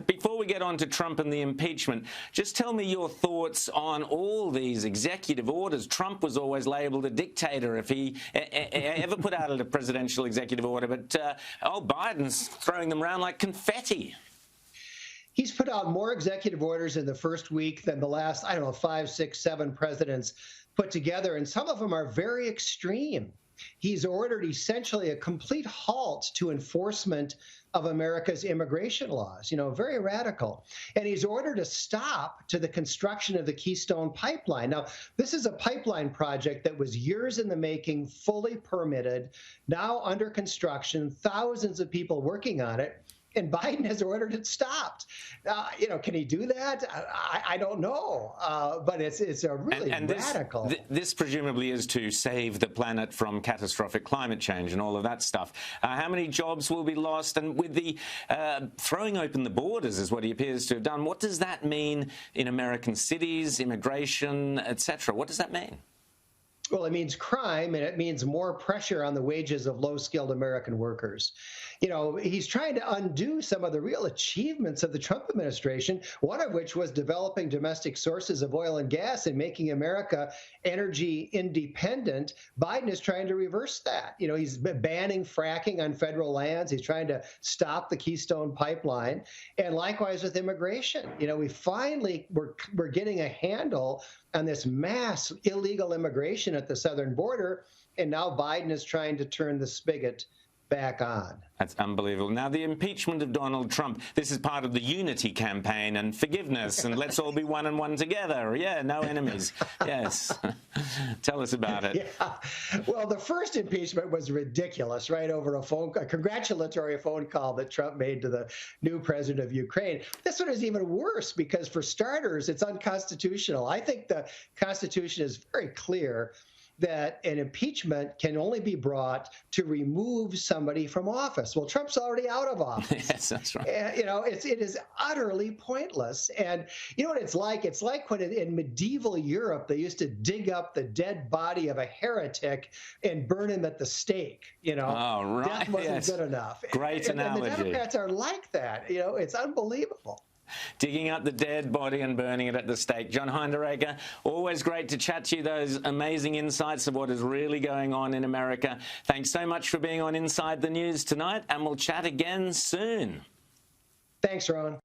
Before we get on to Trump and the impeachment, just tell me your thoughts on all these executive orders. Trump was always labelled a dictator if he ever put out a presidential executive order, but Biden's throwing them around like confetti. He's put out more executive orders in the first week than the last, 5, 6, 7 presidents put together, and some of them are very extreme. He's ordered essentially a complete halt to enforcement of America's immigration laws, very radical. And he's ordered a stop to the construction of the Keystone Pipeline. Now, this is a pipeline project that was years in the making, fully permitted, now under construction, thousands of people working on it. And Biden has ordered it stopped. Can he do that? I don't know. But it's a really radical. This presumably is to save the planet from catastrophic climate change and all of that stuff. How many jobs will be lost? And with the throwing open the borders is what he appears to have done. What does that mean in American cities, immigration, etc.? What does that mean? Well, it means crime, and it means more pressure on the wages of low-skilled American workers. He's trying to undo some of the real achievements of the Trump administration, one of which was developing domestic sources of oil and gas and making America energy independent. Biden is trying to reverse that. He's banning fracking on federal lands. He's trying to stop the Keystone Pipeline. And likewise with immigration. We're getting a handle on this mass illegal immigration at the southern border, and now Biden is trying to turn the spigot back on. That's unbelievable. Now, the impeachment of Donald Trump, this is part of the unity campaign and forgiveness, and let's all be one and one together. Yeah, no enemies. Yes. Tell us about it. Yeah. Well, the first impeachment was ridiculous, right, over a congratulatory phone call that Trump made to the new president of Ukraine. This one is even worse because, for starters, it's unconstitutional. I think the Constitution is very clear that an impeachment can only be brought to remove somebody from office. Well, Trump's already out of office. Yes, that's right. It is utterly pointless. And you know what it's like? It's like when in medieval Europe, they used to dig up the dead body of a heretic and burn him at the stake. Oh, right. Death wasn't good enough. Great analogy. And the Democrats are like that. It's unbelievable. Digging up the dead body and burning it at the stake. John Hinderaker, always great to chat to you, those amazing insights of what is really going on in America. Thanks so much for being on Inside the News tonight, and we'll chat again soon. Thanks, Rowan.